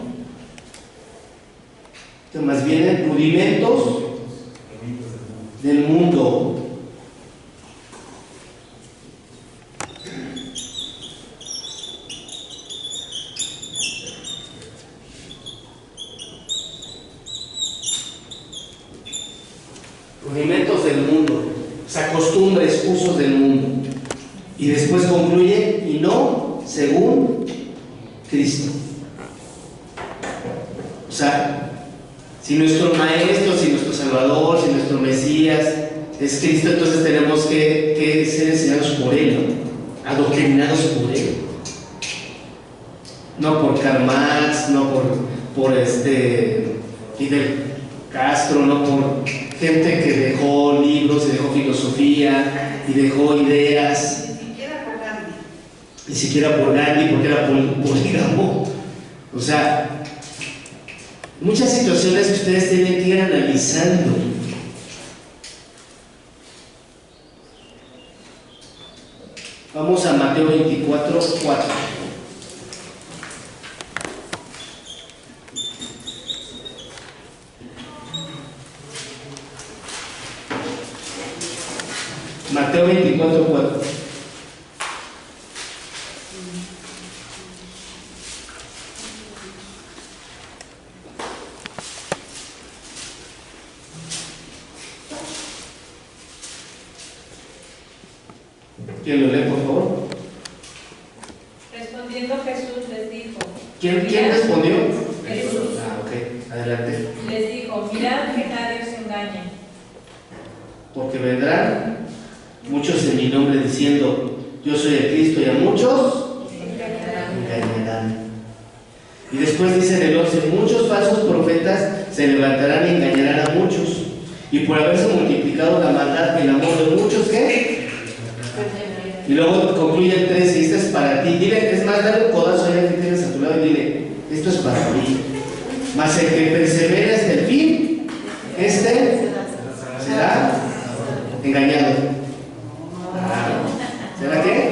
que más bien rudimentos del mundo. Rudimentos del mundo, o sea, costumbres, usos del mundo. Y después concluye, y no según Cristo. O sea, si nuestro Maestro, si nuestro Salvador, si nuestro Mesías es Cristo, entonces tenemos que ser enseñados por Él, ¿no? Adoctrinados por Él. No por Karl Marx, no por Fidel Castro, no por gente que dejó libros y dejó filosofía y dejó ideas. Ni siquiera por Gandhi, porque era polígamo. O sea, muchas situaciones que ustedes tienen que ir analizando. Vamos a Mateo 24, 4. Mateo 24, 4. ¿Quién lo lee, por favor? Respondiendo Jesús les dijo. ¿Quién respondió? Jesús. Ah, ok, adelante. Les dijo, mirad que nadie os engañe. Porque vendrán muchos en mi nombre diciendo, yo soy el Cristo, y a muchos engañarán. Y después dice en el 11, muchos falsos profetas se levantarán y engañarán a muchos. y por haberse multiplicado la maldad, el amor de muchos, ¿qué? Y luego concluye el 13, y esta es para ti. Dile, es más, dale un codazo allá que tienes a tu lado y dile, esto es para mí. Mas el que persevera hasta el fin, este será engañado. ¿Será qué?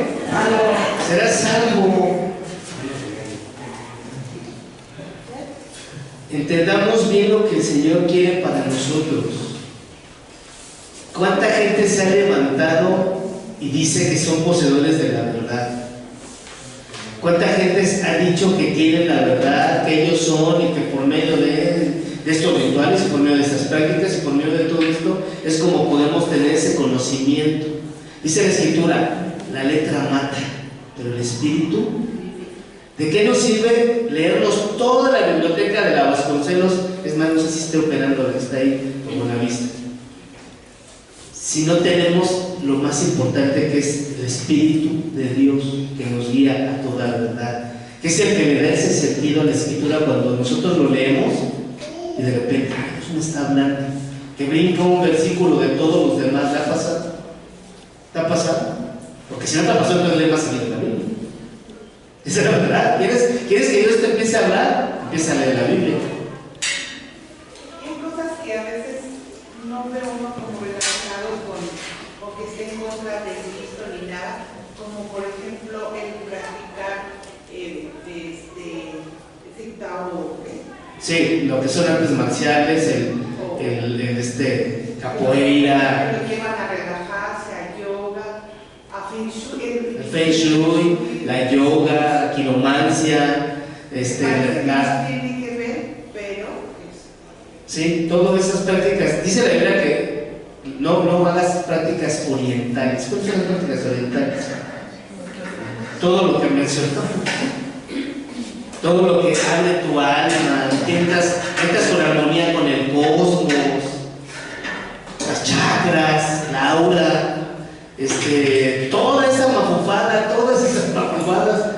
Será salvo. Entendamos bien lo que el Señor quiere para nosotros. ¿Cuánta gente se ha levantado y dice que son poseedores de la verdad? ¿Cuánta gente ha dicho que tienen la verdad, que ellos son, y que por medio de estos rituales, por medio de estas prácticas y por medio de todo esto es como podemos tener ese conocimiento? Dice la Escritura, la letra mata, pero el Espíritu, ¿de qué nos sirve leernos toda la biblioteca de la Vasconcelos? Es más, no sé si esté operando la que está ahí como la vista, si no tenemos lo más importante, que es el Espíritu de Dios que nos guía a toda la verdad, que es el que le da ese sentido a la Escritura cuando nosotros lo leemos y de repente Dios me está hablando, que brinca un versículo de todos los demás. ¿Te ha pasado? ¿Te ha pasado? Porque si no te ha pasado, entonces lee más seguido la Biblia. Esa es la verdad. ¿Quieres que Dios te empiece a hablar? Empieza a leer la Biblia. Hay cosas que a veces no ve uno como relacionado con o que esté en contra de Cristo ni nada, como por ejemplo el practicar sí, lo que son artes marciales, capoeira, lo llevan a relajarse, a yoga, a feng shui, el feng shui, la yoga, la quiromancia, tiene que ver, pero sí, todas esas prácticas. Dice la Biblia que no hagas prácticas orientales. ¿Cuáles son las prácticas orientales? Todo lo que mencionó, todo lo que hable tu alma, entras con armonía con el cosmos, las chakras, la aura, toda esa mafufada, todas esas mafufadas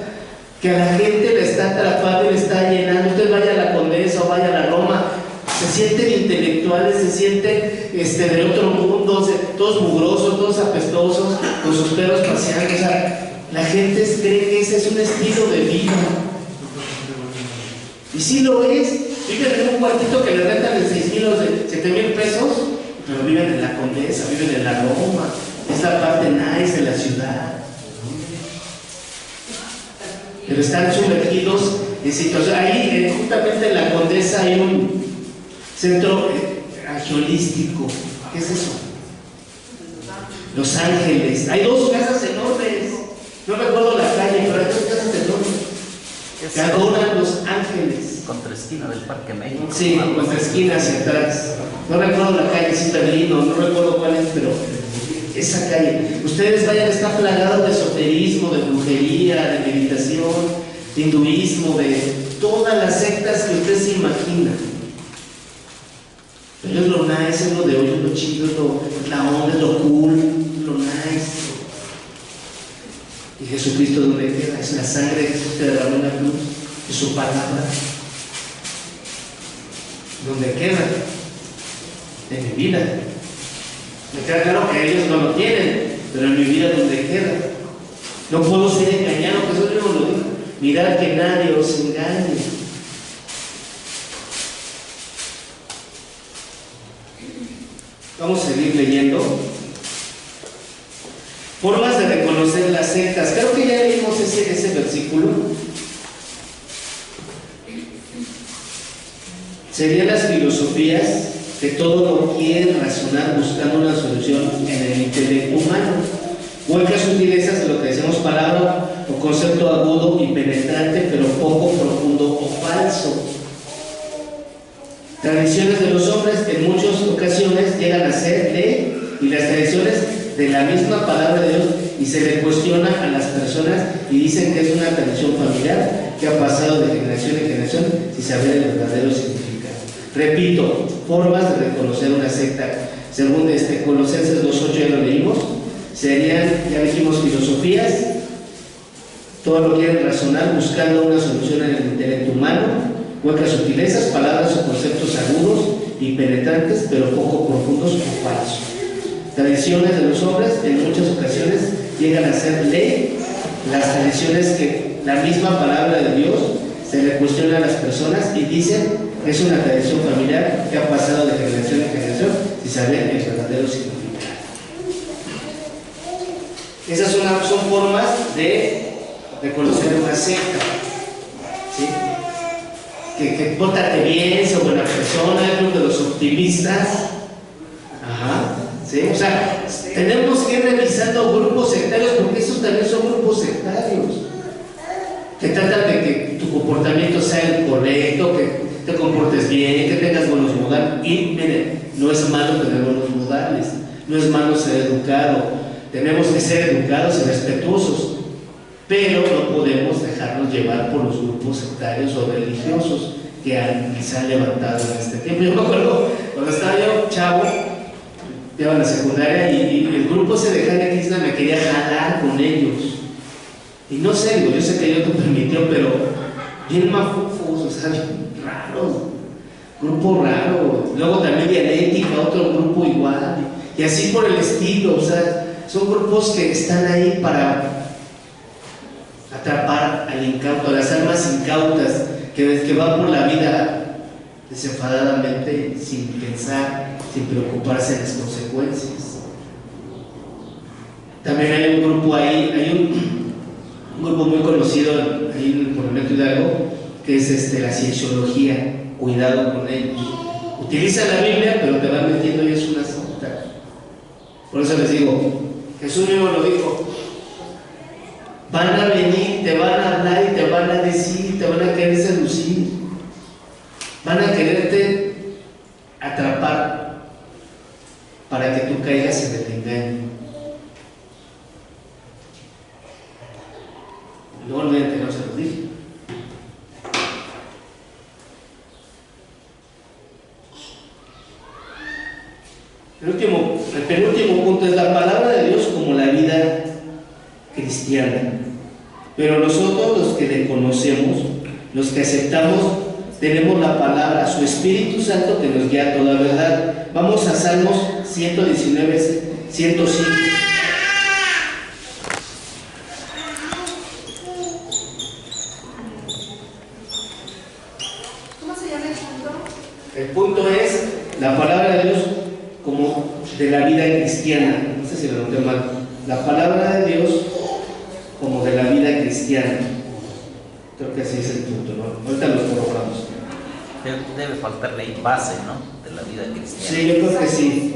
que a la gente le está atrapando y le está llenando. Usted vaya a la Condesa o vaya a la Roma, se sienten intelectuales, se sienten de otro mundo, todos mugrosos, todos apestosos, con sus perros paseando. O sea, la gente cree que ese es un estilo de vida. Y sí lo es. Viven en un cuartito que le rentan de 6,000 o de 7,000 pesos, pero viven en la Condesa, viven en la Roma. Es la parte nice de la ciudad. Pero están sumergidos en situaciones. Ahí, justamente en la Condesa, hay un centro angelístico. ¿Qué es eso? Los Ángeles. Hay 2 casas enormes. No recuerdo la calle, pero hay 2 casas enormes que adoran los ángeles. Contraesquina del Parque México. Sí, contraesquina hacia atrás. No recuerdo la calle, sí, Berlino, no recuerdo cuál es, pero esa calle. Ustedes vayan, está plagado de esoterismo, de brujería, de meditación, de hinduismo, de todas las sectas que usted se imagina. Pero es lo nice, es lo de hoy, es lo chido, es la onda, es lo cool, es lo nice. Y Jesucristo, ¿dónde queda? Es la sangre de Jesús que derramó en la cruz, es su palabra. ¿Dónde queda? En mi vida. Me queda claro que ellos no lo tienen, pero en mi vida, ¿dónde queda? No puedo ser engañado, Jesús mismo lo dijo. Mirad que nadie os engañe. Vamos a seguir leyendo. Formas de reconocer las sectas. Creo que ya leímos ese versículo. Serían las filosofías que todo lo quieren razonar buscando una solución en el intelecto humano. Huecas sutilezas de lo que decimos palabra o concepto agudo y penetrante, pero poco profundo o falso. Tradiciones de los hombres que en muchas ocasiones llegan a ser y las tradiciones de la misma palabra de Dios, y se le cuestiona a las personas y dicen que es una tradición familiar que ha pasado de generación en generación sin saber el verdadero significado. Repito, formas de reconocer una secta. Según Colosenses 2:8, ya lo leímos, serían, ya dijimos, filosofías, todo lo quieren razonar buscando una solución en el intelecto humano, huecas sutilezas, palabras o conceptos agudos y penetrantes, pero poco profundos o falsos. Tradiciones de los hombres en muchas ocasiones llegan a ser ley. Las tradiciones que la misma palabra de Dios se le cuestiona a las personas y dicen que es una tradición familiar que ha pasado de generación en generación sin saber el verdadero significado. Esas son formas de reconocer una secta, ¿sí? Que pórtate bien, sé buena persona, es uno de los optimistas. Ajá, ¿sí? O sea, tenemos que ir revisando grupos sectarios, porque esos también son grupos sectarios que tratan de que tu comportamiento sea el correcto, que te comportes bien, que tengas buenos modales. Y miren, no es malo tener buenos modales, no es malo ser educado, tenemos que ser educados y respetuosos, pero no podemos dejarnos llevar por los grupos sectarios o religiosos que se han levantado en este tiempo. Yo me acuerdo cuando estaba yo chavo, iba a la secundaria, y el grupo ese de Hare Krishna me quería jalar con ellos. Y no sé, digo, yo sé que Dios te permitió, pero bien mafufos, o sea, raros, grupo raro. Luego también Dialéctica, otro grupo igual, y así por el estilo. O sea, son grupos que están ahí para atrapar al incauto, a las almas incautas que van por la vida desenfadadamente, sin pensar, sin preocuparse de las consecuencias. También hay un grupo ahí, un grupo muy conocido ahí por el Metro Hidalgo, que es la cienciología. Cuidado con ellos. Utilizan la Biblia, pero te van metiendo ellos una secta. Por eso les digo, Jesús mismo lo dijo: van a venir, te van a hablar y te van a decir, te van a querer seducir, van a quererte atrapar para que tú caigas en el engaño. No olviden que no se los dije. El penúltimo punto es la palabra de Dios como la vida cristiana. Pero nosotros, los que le conocemos, los que aceptamos, tenemos la palabra, su Espíritu Santo, que nos guía a toda verdad. Vamos a Salmos 119, 105. ¿Cómo se llama el punto? El punto es la palabra de Dios como de la vida cristiana. No sé si lo noté mal. La palabra de Dios como de la vida cristiana. Creo que así es el punto, ¿no? Ahorita los corroboramos. Debe faltar la base, ¿no? De la vida cristiana. Sí, yo creo que sí.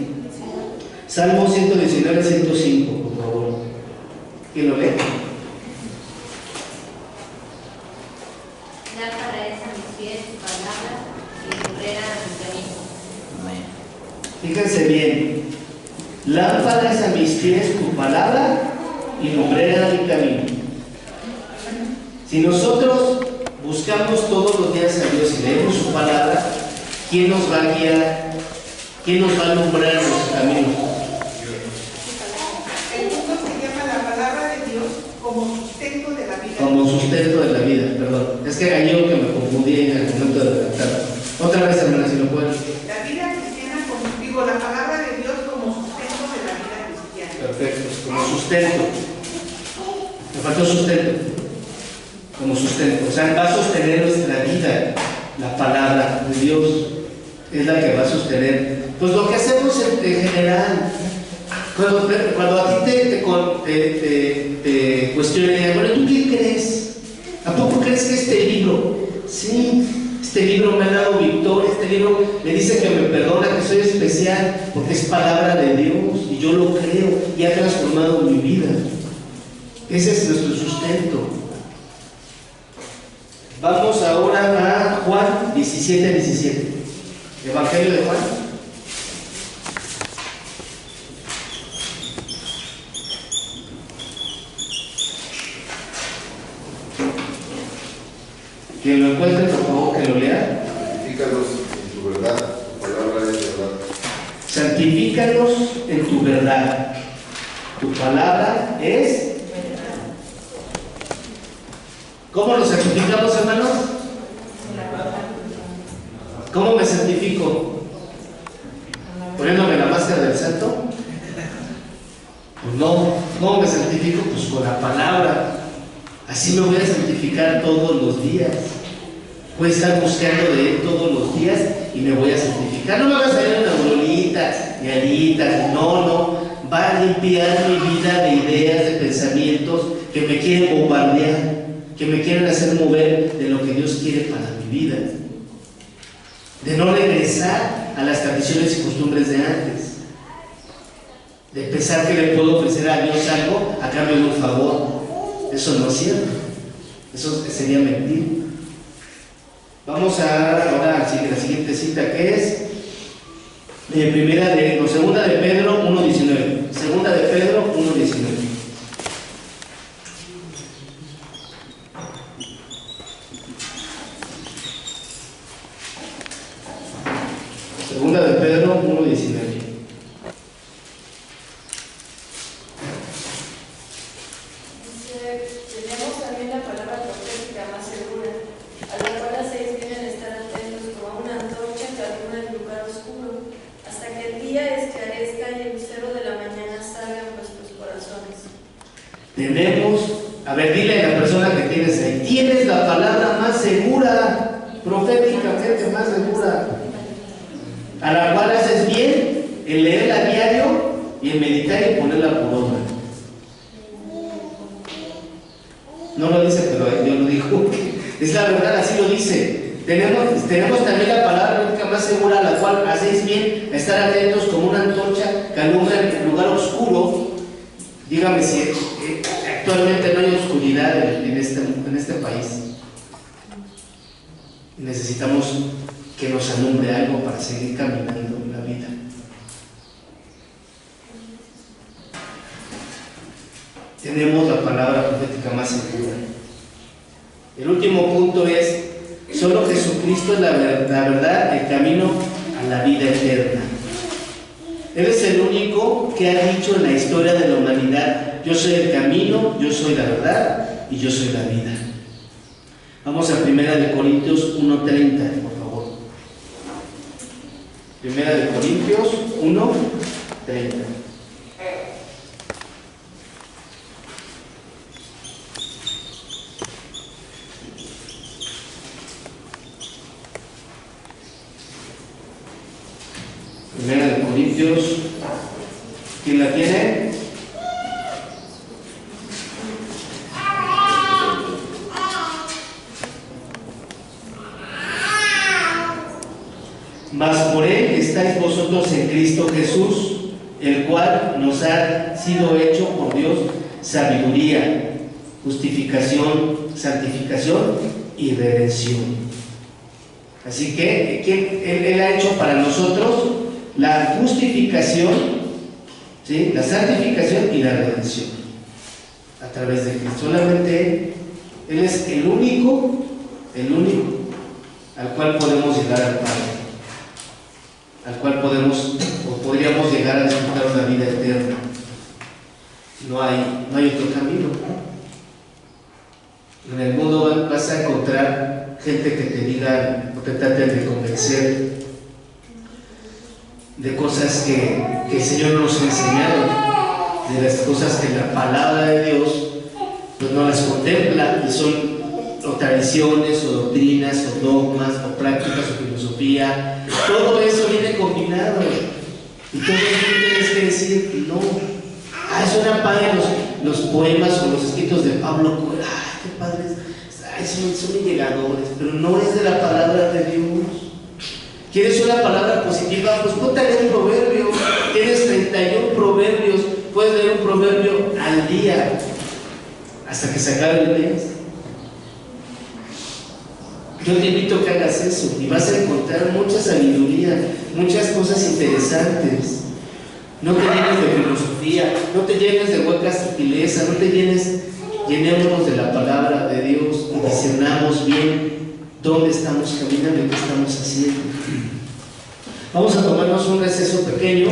Salmo 119, 105, por favor. ¿Quién lo lee? Lámpara es a mis pies tu palabra y lumbrera a mi camino. Fíjense bien. Lámpara es a mis pies tu palabra y lumbrera a mi camino. Si nosotros buscamos todos los días a Dios y leemos su palabra, ¿quién nos va a guiar? ¿Quién nos va a alumbrar nuestro camino? El punto se llama la palabra de Dios como sustento de la vida. Como sustento de la vida, perdón. Es que era yo que me confundí en el momento de redactar. Otra vez, hermana, si lo pueden. La vida cristiana, digo, la palabra de Dios como sustento de la vida cristiana. Perfecto, como sustento. Me faltó sustento. Como sustento. O sea, va a sostener nuestra vida. La palabra de Dios es la que va a sostener. Pues lo que hacemos en general. Cuando a ti te cuestionan, bueno, ¿tú qué crees? ¿A poco crees que este libro? Sí, este libro me ha dado victoria, este libro me dice que me perdona, que soy especial, porque es palabra de Dios, y yo lo creo, y ha transformado mi vida. Ese es nuestro sustento. Vamos ahora a Juan 17, 17. Evangelio de Juan. Quien lo encuentre, por favor, que lo lea. Santifícalos en tu verdad, tu palabra es verdad. Santifícalos en tu verdad. Tu palabra es. ¿Cómo lo santificamos, hermanos? ¿Cómo me santifico? poniéndome la máscara del santo. Pues no, ¿cómo me santifico? Pues con la palabra. Así me voy a santificar todos los días. Voy a estar buscando de Él todos los días y me voy a santificar. No me va a salir una bolita, ni alitas, no. Va a limpiar mi vida de ideas, de pensamientos que me quieren bombardear, que me quieren hacer mover de lo que Dios quiere para mi vida. De no regresar a las tradiciones y costumbres de antes. De pensar que le puedo ofrecer a Dios algo a cambio de un favor. Eso no es cierto. Eso sería mentir. Vamos ahora a la siguiente cita, que es segunda de Pedro 1:19. Segunda de Pedro 1:19. Segunda de Pedro 1:19. Tenemos también la palabra profética más segura, a la cual hacéis bien en estar atentos como una antorcha que alumbra el lugar oscuro, hasta que el día esclarezca y el lucero de la mañana salga en vuestros corazones. A ver, dile a la persona que tienes ahí, tienes la palabra más segura, proféticamente más segura, a la cual haces bien en leerla a diario y en meditar y ponerla por obra. No lo dice, pero Dios lo dijo. Es la verdad, así lo dice. Tenemos también la palabra profética más segura, a la cual hacéis bien a estar atentos como una antorcha que alumbra en el lugar oscuro. Dígame si actualmente no hay oscuridad en este país. Necesitamos que nos alumbre algo para seguir caminando en la vida. Tenemos la palabra profética más segura. El último punto es: solo Jesucristo es la verdad, el camino a la vida eterna. Él es el único que ha dicho en la historia de la humanidad: yo soy el camino, yo soy la verdad y yo soy la vida. Vamos a 1 Corintios 1:30, por favor. 1 Corintios 1:30. Primera de Corintios, ¿quién la tiene? Mas por Él estáis vosotros en Cristo Jesús, el cual nos ha sido hecho por Dios sabiduría, justificación, santificación y redención. Así que Él ha hecho para nosotros la justificación, ¿sí?, la santificación y la redención a través de Cristo. Solamente Él es el único al cual podemos llegar al Padre, al cual podríamos llegar a disfrutar una vida eterna. No hay otro camino. En el mundo vas a encontrar gente que te diga o te traten de convencer de cosas que el Señor nos ha enseñado, de las cosas que la palabra de Dios pues no las contempla, y son o tradiciones o doctrinas o dogmas o prácticas o filosofía. Todo eso viene combinado y todo eso tienes que decir no. Suenan padres los poemas o los escritos de Pablo Coelho. Qué padres, son llegadores, pero no es de la palabra de Dios. ¿Quieres una palabra positiva? Pues ponte a leer un proverbio. Tienes 31 proverbios, puedes leer un proverbio al día hasta que se acabe el mes. Yo te invito a que hagas eso y vas a encontrar mucha sabiduría, muchas cosas interesantes. No te llenes de filosofía, no te llenes de huecas sutilezas, no te llenémonos de la palabra de Dios y discernamos bien dónde estamos caminando y qué estamos haciendo. Vamos a tomarnos un receso pequeño.